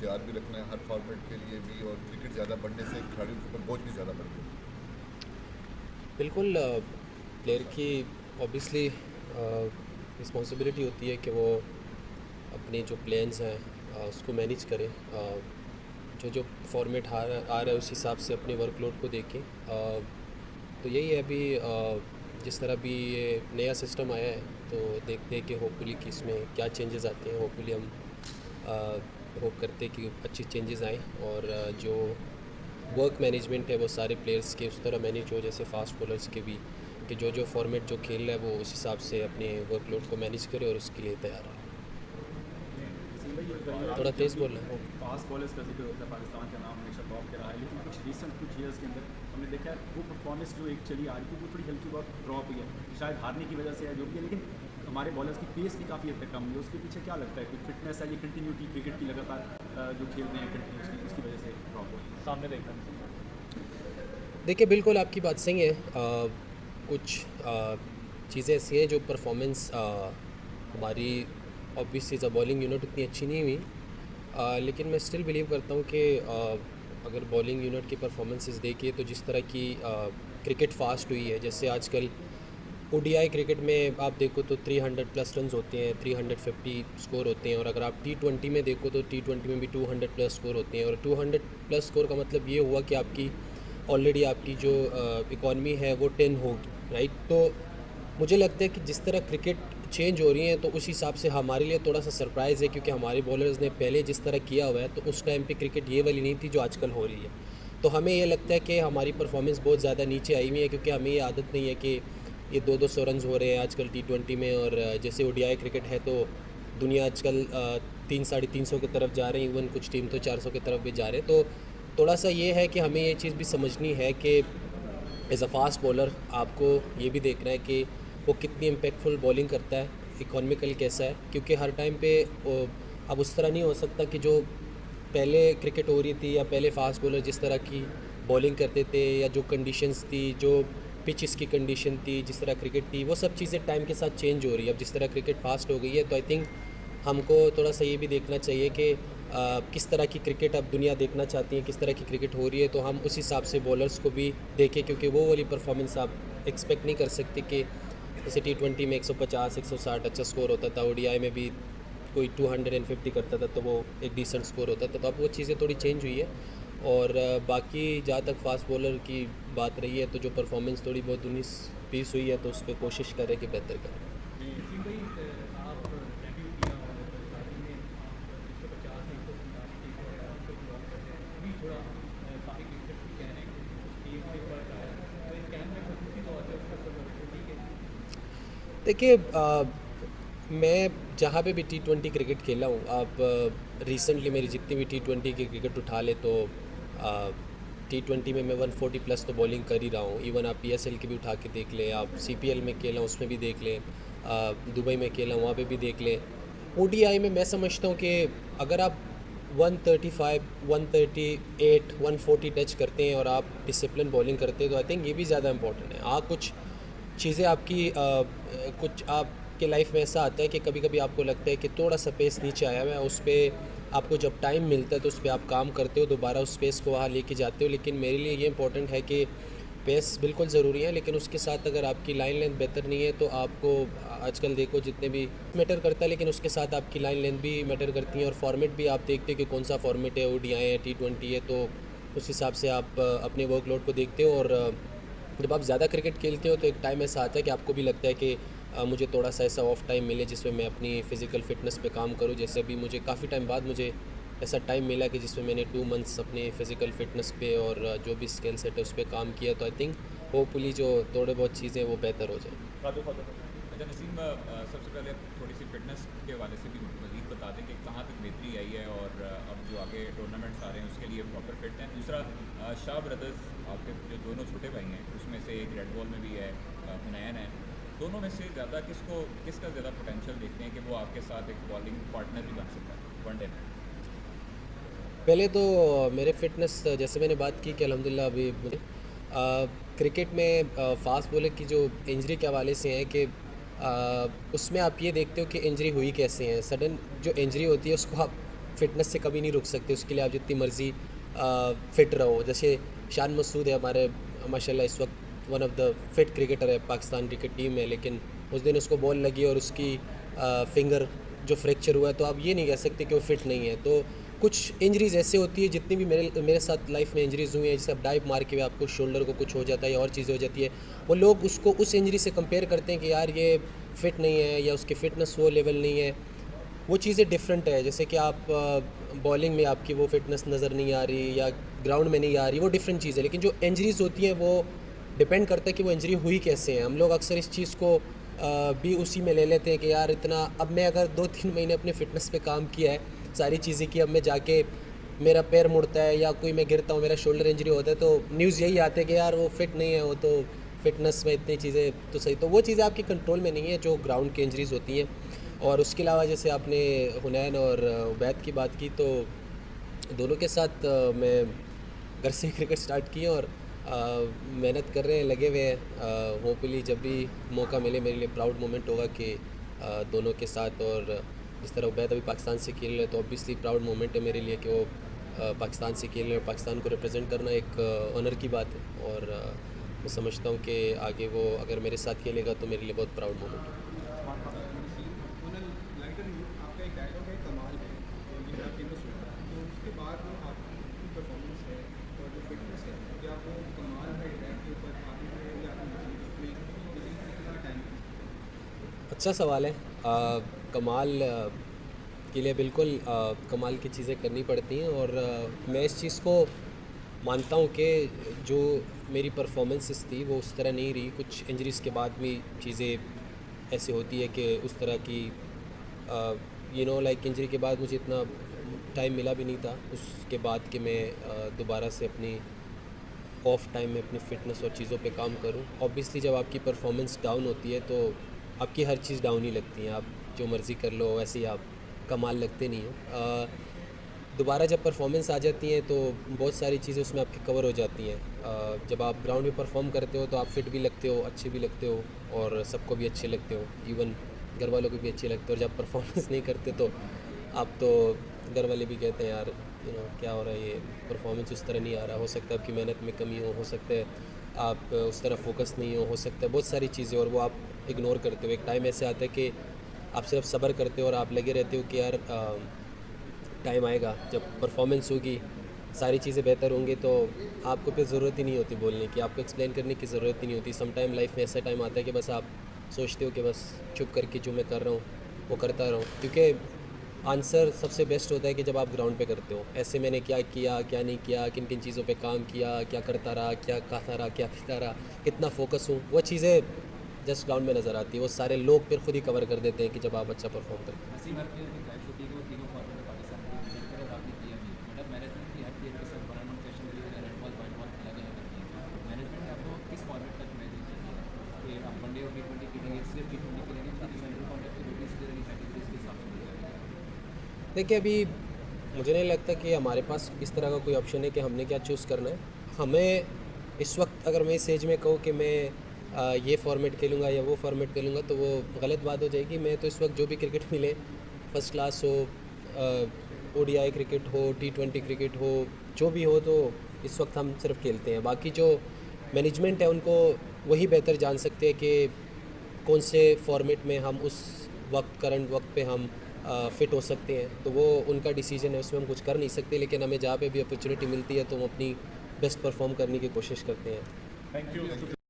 तैयार भी रखना है हर फॉर्मेट के लिए भी, और क्रिकेट ज़्यादा बढ़ने से खिलाड़ियों के ऊपर बोझ भी ज़्यादा बढ़ गया। बिल्कुल प्लेयर की ऑब्वियसली रिस्पॉन्सिबिलिटी होती है कि वो अपने जो प्लान्स हैं उसको मैनेज करें, जो जो फॉर्मेट आ रहा है उस हिसाब से अपने वर्कलोड को देखें। तो यही है अभी जिस तरह भी ये नया सिस्टम आया है तो देखते हैं कि होपफुली कि इसमें क्या चेंजेस आते हैं। होपफुली हम होप करते हैं कि अच्छी चेंजेस आएँ और जो वर्क मैनेजमेंट है वो सारे प्लेयर्स के उस तरह मैनेज हो जैसे फास्ट बॉलर्स के भी, कि जो जो फॉर्मेट जो खेल रहा है वो उस हिसाब से अपने वर्कलोड को मैनेज करे और उसके लिए तैयार रहे। नसीम भाई, ये बताइए आप, थोड़ा जब तेज़ भी बोलना है। फास्ट बॉलर्स का जिक्र होता है पाकिस्तान का नाम हमेशा टॉप पे रहा है, लेकिन कुछ ईयर्स के अंदर हमने देखा है वो परफॉर्मेंस जो एक चली आ रही थी वो थोड़ी हल्की बहुत ड्रॉप हुई है, शायद हारने की वजह से है जो भी है, लेकिन हमारे बॉलर्स की पेस भी काफ़ी हद तक कम हुई है। उसके पीछे क्या लगता है, कुछ फिटनेस है, ये कंटिन्यूटी क्रिकेट की लगातार जो खेल रहे हैं कंटिन्यूसली, उसकी वजह से ड्रॉप हो सामने देखा है? देखिए बिल्कुल आपकी बात सही है। कुछ चीज़ें ऐसी हैं जो परफॉर्मेंस हमारी ऑब्वियसली द बॉलिंग यूनिट उतनी अच्छी नहीं हुई, लेकिन मैं स्टिल बिलीव करता हूँ कि अगर बॉलिंग यूनिट की परफॉर्मेंसेस देखिए तो जिस तरह की क्रिकेट फास्ट हुई है, जैसे आजकल ओडीआई क्रिकेट में आप देखो तो 300 प्लस रन होते हैं, 350 स्कोर होते हैं, और अगर आप टी20 में देखो तो टी20 में भी 200 प्लस स्कोर होते हैं। और 200 प्लस स्कोर का मतलब ये हुआ कि आपकी ऑलरेडी आपकी जो इकॉनमी है वो 10 होगी, राइट। तो मुझे लगता है कि जिस तरह क्रिकेट चेंज हो रही है तो उस हिसाब से हमारे लिए थोड़ा सा सरप्राइज़ है, क्योंकि हमारे बॉलर्स ने पहले जिस तरह किया हुआ है तो उस टाइम पे क्रिकेट ये वाली नहीं थी जो आजकल हो रही है। तो हमें ये लगता है कि हमारी परफॉर्मेंस बहुत ज़्यादा नीचे आई हुई है, क्योंकि हमें ये आदत नहीं है कि ये 200 रन हो रहे हैं आजकल टी20 में। और जैसे ओडीआई क्रिकेट है तो दुनिया आजकल 300-350 की तरफ जा रही है, इवन कुछ टीम तो 400 की तरफ भी जा रहे हैं। तो थोड़ा सा ये है कि हमें ये चीज़ भी समझनी है कि एज़ अ फास्ट बॉलर आपको ये भी देखना है कि वो कितनी इम्पैक्टफुल बॉलिंग करता है, इकोनॉमिकल कैसा है, क्योंकि हर टाइम पे अब उस तरह नहीं हो सकता कि जो पहले क्रिकेट हो रही थी या पहले फास्ट बॉलर जिस तरह की बॉलिंग करते थे या जो कंडीशंस थी, जो पिचेस की कंडीशन थी, जिस तरह क्रिकेट थी, वो सब चीज़ें टाइम के साथ चेंज हो रही है। अब जिस तरह क्रिकेट फास्ट हो गई है तो आई थिंक हमको थोड़ा सा ये भी देखना चाहिए कि किस तरह की क्रिकेट अब दुनिया देखना चाहती है, किस तरह की क्रिकेट हो रही है, तो हम उस हिसाब से बॉलर्स को भी देखें, क्योंकि वो वाली परफॉर्मेंस आप एक्सपेक्ट नहीं कर सकते कि जैसे टी20 में 150 160 अच्छा स्कोर होता था, ओडीआई में भी कोई 250 करता था तो वो एक डिसेंट स्कोर होता था। तो अब वो चीज़ें थोड़ी चेंज हुई है। और बाकी जहाँ तक फास्ट बॉलर की बात रही है तो जो परफॉर्मेंस थोड़ी बहुत 19-20 हुई है तो उस पर कोशिश करें कि बेहतर करें। नसीम भाई, आप डेब्यू किया और स्टार्टिंग में आप 150 147 की ब्लॉक करते हैं, अभी थोड़ा काफ़ी क्रिकेटर्स भी कह रहे हैं कि कुछ टीम में फर्क आया, तो इस कैम्प में खसूसी तौर पर उसका असर तो ठीक है। देखिए मैं जहाँ पे भी टी20 क्रिकेट खेला हूँ, आप रिसेंटली मेरी जितनी भी टी20 की क्रिकेट उठा ले तो टी20 में मैं 140 प्लस तो बॉलिंग कर ही रहा हूँ। इवन आप पीएसएल की भी उठा के देख लें, आप सीपीएल में खेला उसमें भी देख लें, दुबई में खेला वहाँ पे भी देख लें। ओडीआई में मैं समझता हूँ कि अगर आप 135 138 140 टच करते हैं और आप डिसिप्लिन बॉलिंग करते हैं तो आई थिंक ये भी ज़्यादा इंपॉर्टेंट है। कुछ चीज़ें आपकी कुछ आपके लाइफ में ऐसा आता है कि कभी कभी आपको लगता है कि थोड़ा सा पेस नीचे आया हुआ है, उस पर आपको जब टाइम मिलता है तो उस पर आप काम करते हो, दोबारा उस पेस को वहाँ लेके जाते हो। लेकिन मेरे लिए ये इंपॉर्टेंट है कि पेस बिल्कुल ज़रूरी है, लेकिन उसके साथ अगर आपकी लाइन लेंथ बेहतर नहीं है तो आपको आजकल देखो जितने भी मैटर करता है, लेकिन उसके साथ आपकी लाइन लेंथ भी मैटर करती है। और फॉर्मेट भी आप देखते हो कि कौन सा फॉर्मेट है, ओडीआई है, टी20 है, तो उस हिसाब से आप अपने वर्कलोड को देखते हो। और जब आप ज़्यादा क्रिकेट खेलते हो तो एक टाइम ऐसा आता है कि आपको भी लगता है कि मुझे थोड़ा सा ऐसा ऑफ टाइम मिले जिसमें मैं अपनी फ़िज़िकल फ़िटनेस पे काम करूँ। जैसे अभी मुझे काफ़ी टाइम बाद मुझे ऐसा टाइम मिला कि जिसमें मैंने 2 मंथ्स अपने फ़िज़िकल फ़िटनेस पे और जो भी स्किल सेट है उस पर काम किया। तो आई थिंक होपफुली जो थोड़े बहुत चीज़ें वो बेहतर हो जाए। अच्छा नसीम, सबसे पहले थोड़ी सी फिटनेस के हवाले से भी मज़ीद बता दें कि कहाँ तक बेहतरी आई है और अब जो आगे टूर्नामेंट्स आ रहे हैं उसके लिए प्रॉपर फिट हैं। दूसरा, शाह ब्रदर्स आपके जो दोनों छोटे भाई हैं उसमें से एक रेड बॉल में भी है, हुनैन है, दोनों में से ज़्यादा किसका ज़्यादा पोटेंशियल देखते हैं कि वो आपके साथ एक बॉलिंग पार्टनर भी बन सकता है वनडे में? पहले तो मेरे फिटनेस जैसे मैंने बात की कि अल्हम्दुलिल्लाह अभी मुझे क्रिकेट में फ़ास्ट बॉलर की जो इंजरी के हवाले से है कि उसमें आप ये देखते हो कि इंजरी हुई कैसे हैं। सडन जो इंजरी होती है उसको आप फ़िटनेस से कभी नहीं रुक सकते, उसके लिए आप जितनी मर्ज़ी फ़िट रहो। जैसे शान मसूद है हमारे, माशाल्लाह इस वक्त one of the fit cricketer है पाकिस्तान क्रिकेट टीम में, लेकिन उस दिन उसको बॉल लगी और उसकी फिंगर जो फ्रैक्चर हुआ है, तो आप ये नहीं कह सकते कि वो फ़िट नहीं है। तो कुछ इंजरीज़ ऐसे होती है, जितनी भी मेरे साथ लाइफ में इंजरीज़ हुई हैं, जैसे आप डाइव मार के भी आपको शोल्डर को कुछ हो जाता है या और चीज़ें हो जाती है, वो लोग उसको उस इंजरी से कंपेयर करते हैं कि यार ये फ़िट नहीं है या उसकी फ़िटनेस वो लेवल नहीं है। वो चीज़ें डिफरेंट है, जैसे कि आप बॉलिंग में आपकी वो फिटनेस नज़र नहीं आ रही या ग्राउंड में नहीं आ रही, वो डिफरेंट चीज़ है। लेकिन जो इंजरीज़ होती हैं वो डिपेंड करता है कि वो इंजरी हुई कैसे है। हम लोग अक्सर इस चीज़ को भी उसी में ले लेते हैं कि यार इतना, अब मैं अगर 2-3 महीने अपने फ़िटनेस पे काम किया है, सारी चीज़ें की, अब मैं जाके मेरा पैर मुड़ता है या कोई मैं गिरता हूँ, मेरा शोल्डर इंजरी होता है, तो न्यूज़ यही आते हैं कि यार वो फ़िट नहीं है, वो तो फ़िटनेस में इतनी चीज़ें तो सही, तो वो चीज़ें आपके कंट्रोल में नहीं है जो ग्राउंड की इंजरीज़ होती हैं। और उसके अलावा जैसे आपने हुनैन और उबैद की बात की, तो दोनों के साथ मैं घर से क्रिकेट स्टार्ट की और मेहनत कर रहे हैं, लगे हुए हैं। होपफुली जब भी मौका मिले मेरे लिए प्राउड मोमेंट होगा कि दोनों के साथ, और जिस तरह उबैद अभी पाकिस्तान से खेल रहे हैं, तो ऑब्वियसली प्राउड मोमेंट है मेरे लिए कि वो पाकिस्तान से खेल रहे हैं। पाकिस्तान को रिप्रेजेंट करना एक ऑनर की बात है, और मैं समझता हूँ कि आगे वो अगर मेरे साथ खेलेगा तो मेरे लिए बहुत प्राउड मोमेंट है। आपका एक डायलॉग है कमाल है, तो ये बड़ा फेमस हुआ, तो उसके बाद जो आपकी परफॉर्मेंस है और जो फिटनेस है, क्या वो कमाल है ट्रैक के ऊपर आगे है या कितना टाइम? अच्छा सवाल है। कमाल के लिए बिल्कुल कमाल की चीज़ें करनी पड़ती हैं, और मैं इस चीज़ को मानता हूँ कि जो मेरी परफॉर्मेंसेस थी वो उस तरह नहीं रही। कुछ इंजरीज़ के बाद भी चीज़ें ऐसे होती है कि उस तरह की लाइक इंजरी के बाद मुझे इतना टाइम मिला भी नहीं था उसके बाद कि मैं दोबारा से अपनी ऑफ टाइम में अपनी फ़िटनेस और चीज़ों पे काम करूं। ऑब्वियसली जब आपकी परफॉर्मेंस डाउन होती है तो आपकी हर चीज़ डाउन ही लगती है, आप जो मर्ज़ी कर लो वैसे ही आप कमाल लगते नहीं हो। दोबारा जब परफॉर्मेंस आ जाती है तो बहुत सारी चीज़ें उसमें आपकी कवर हो जाती हैं। जब आप ग्राउंड में परफॉर्म करते हो तो आप फिट भी लगते हो, अच्छे भी लगते हो, और सबको भी अच्छे लगते हो, इवन घर वालों को भी अच्छे लगते हो। और जब परफॉर्मेंस नहीं करते तो आप तो घर वाले भी कहते हैं यार क्या हो रहा है, ये परफॉर्मेंस उस तरह नहीं आ रहा, हो सकता है आपकी मेहनत में कमी हो सकता है आप उस तरह फोकस नहीं हो सकता है बहुत सारी चीज़ें, और वो आप इग्नोर करते हो। एक टाइम ऐसे आता है कि आप सिर्फ सब्र करते हो और आप लगे रहते हो कि यार टाइम आएगा जब परफॉर्मेंस होगी, सारी चीज़ें बेहतर होंगी, तो आपको फिर ज़रूरत ही नहीं होती बोलने की, आपको एक्सप्लेन करने की ज़रूरत ही नहीं होती। सम टाइम लाइफ में ऐसा टाइम आता है कि बस आप सोचते हो कि बस चुप करके जो मैं कर रहा हूँ वो करता रहूँ, क्योंकि आंसर सबसे बेस्ट होता है कि जब आप ग्राउंड पे करते हो। ऐसे मैंने क्या किया, क्या नहीं किया, किन किन चीज़ों पे काम किया, क्या करता रहा, क्या खाता रहा, क्या पीता रहा, कितना फोकस हूँ, वो चीज़ें जस्ट ग्राउंड में नज़र आती है। वो सारे लोग फिर खुद ही कवर कर देते हैं कि जब आप अच्छा परफॉर्म करते हो। नसीम हर प्लेयर की ख्वाहिश होती है कि वो तीनों फॉर्मेट में पाकिस्तान को रिप्रेजेंट करे, और आपने किया भी। मतलब मैनेजमेंट की हर प्लेयर के साथ वन-ऑन-वन सेशन भी है, रेड बॉल वाइट बॉल अलग अलग होती है। मैनेजमेंट ने आपको किस फॉर्मेट तक मैनेज किया है कि आप वनडे और T20 खेलेंगे, सिर्फ T20 खेलेंगे, फिर सेंट्रल कॉन्ट्रैक्ट की रोटी इसी तरह की कैटेगरीज के हिसाब से मिल जाएगी? देखिए, अभी मुझे नहीं लगता कि हमारे पास इस तरह का कोई ऑप्शन है कि हमने क्या चूज़ करना है। हमें इस वक्त अगर मैं इस एज में कहूँ कि मैं ये फॉर्मेट खेलूँगा या वो फॉर्मेट खेलूँगा तो वो गलत बात हो जाएगी। मैं तो इस वक्त जो भी क्रिकेट मिले, फर्स्ट क्लास हो, ODI क्रिकेट हो, T20 क्रिकेट हो, जो भी हो, तो इस वक्त हम सिर्फ खेलते हैं। बाकी जो मैनेजमेंट है उनको वही बेहतर जान सकते हैं कि कौन से फॉर्मेट में हम उस वक्त करंट वक्त पे हम फ़िट हो सकते हैं, तो वो उनका डिसीजन है, उसमें हम कुछ कर नहीं सकते। लेकिन हमें जहाँ पे भी अपॉर्चुनिटी मिलती है तो हम अपनी बेस्ट परफॉर्म करने की कोशिश करते हैं। Thank you.